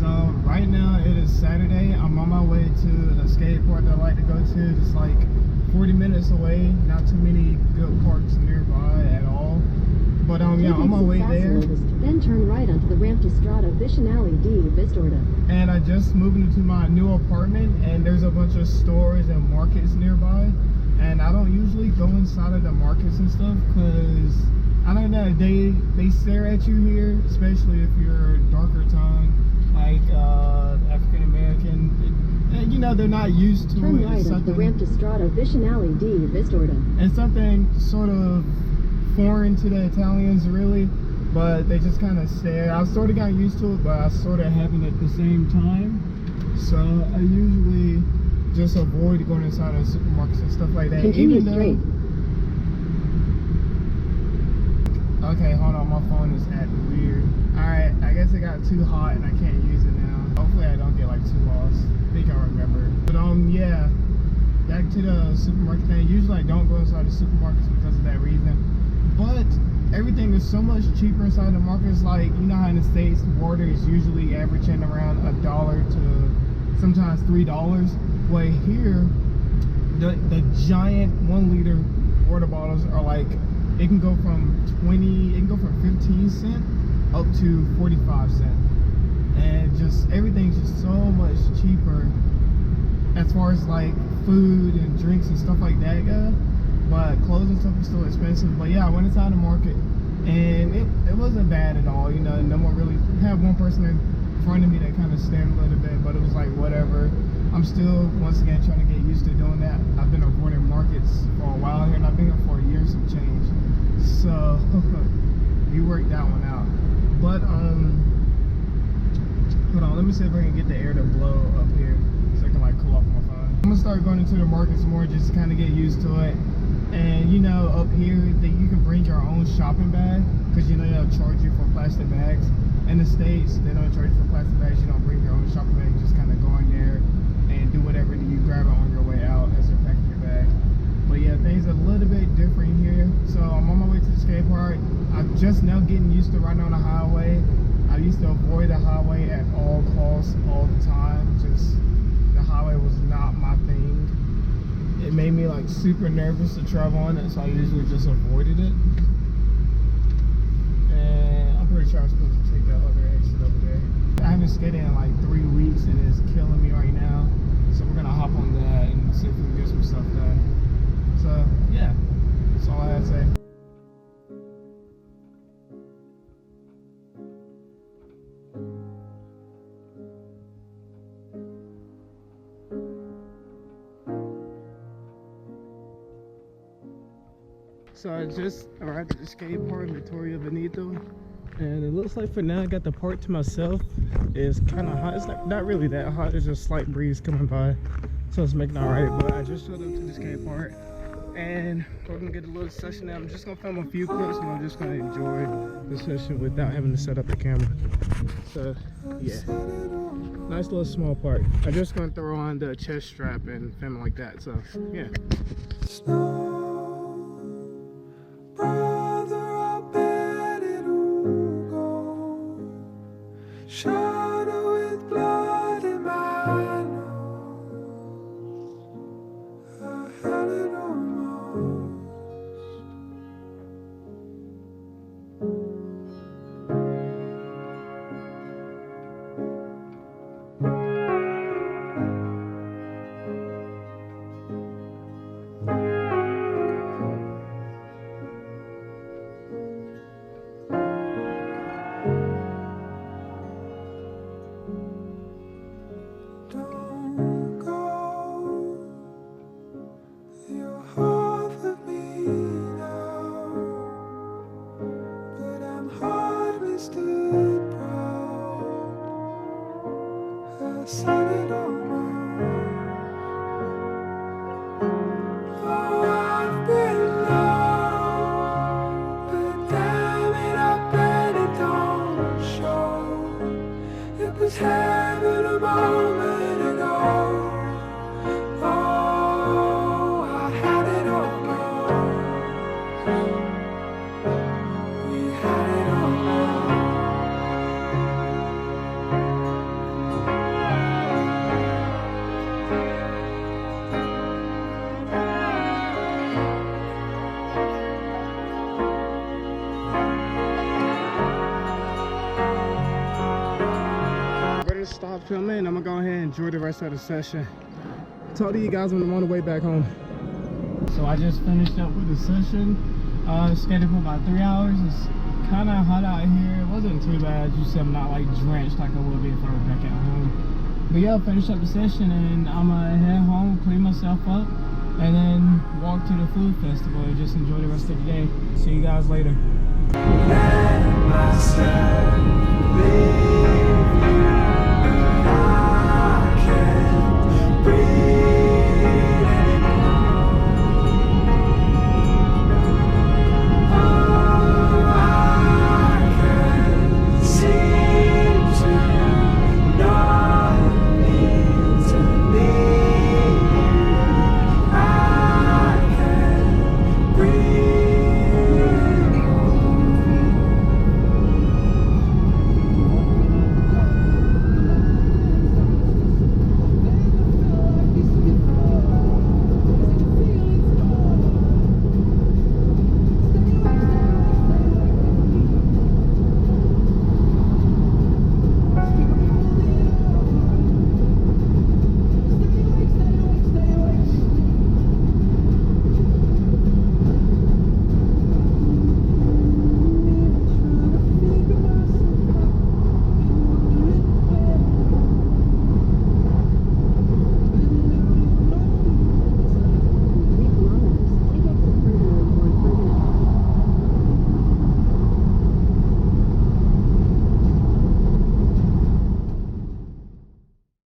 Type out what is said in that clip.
So right now it is Saturday. I'm on my way to the skate park that I like to go to. Just like 40 minutes away. Not too many good parks nearby at all. But yeah, I'm on my way there. Then turn right onto the ramp to Strada Vicinale di Vistorda. And I just moved into my new apartment, and there's a bunch of stores and markets nearby. And I don't usually go inside of the markets and stuff because I don't know, they stare at you here, especially if you're darker tone, like African American. And you know, they're not used to turn it. Turn right onto the ramp to Strada Vicinale di Vistorda. And something sort of foreign to the Italians, really, but they just kind of stare. I sort of got used to it, but I sort of haven't at the same time. So I usually just avoid going inside of supermarkets and stuff like that. Continue straight. Okay, hold on, my phone is acting weird. Alright, I guess it got too hot and I can't use it now. Hopefully I don't get like too lost. I think I remember. But yeah, back to the supermarket thing. Usually I don't go inside the supermarkets because of that reason. But everything is so much cheaper inside the markets. Like, you know how in the States water is usually averaging around $1 to sometimes $3. Well, here the giant 1 liter water bottles are like, it can go from 15 cents up to 45 cents. And just everything's just so much cheaper as far as like food and drinks and stuff like that go. But clothes and stuff is still expensive. But yeah, I went inside the market and it wasn't bad at all. You know, no one really had one person in front of me that kind of stared a little bit, but it was like whatever. I'm still once again trying to get used to doing that. I've been avoiding markets for a while here, and I've been here for a year some change. So you worked that one out. But hold on, let me see if I can get the air to blow up here so I can like cool off my phone. I'm gonna start going into the markets more just to kind of get used to it. And you know, up here that you can bring your own shopping bag, because you know they'll charge you for plastic bags. In the States, they don't charge you for plastic bags. You don't bring your own shopping bag. You just kind of go in there and do whatever you grab it on your way out as you're packing your bag. But yeah, things are a little bit different here. So I'm on my way to the skate park. I'm just now getting used to riding on the highway. I used to avoid the highway at all costs all the time. Just the highway was not my thing. It made me like super nervous to travel on it, so I usually just avoided it. And I'm pretty sure I'm supposed to take that other exit over there. I haven't skated in like 3 weeks and it's killing me right now. So we're gonna hop on that and see if we can get some stuff done. So yeah, that's all I had to say. So I just arrived at the skate park, Vittorio Veneto, and it looks like for now I got the park to myself. It's kind of hot. It's not really that hot. There's just a slight breeze coming by, so it's making all right. But I just showed up to the skate park, and we're gonna get a little session now. I'm just gonna film a few clips, and I'm just gonna enjoy the session without having to set up the camera. So yeah, nice little small park. I'm just gonna throw on the chest strap and film it like that. So yeah. Shadow with blood in my nose. I had it almost. Having a moment ago. Oh, I had it almost. We had it almost. stop filming. I'm gonna go ahead and enjoy the rest of the session. Talk to you guys when I'm on the way back home. So I just finished up with the session. Skated for about 3 hours. It's kind of hot out here. It wasn't too bad. You said I'm not like drenched like I would be if I were back at home. But yeah, finish up the session and I'm gonna head home, clean myself up, and then walk to the food festival and just enjoy the rest of the day. See you guys later. Let myself be.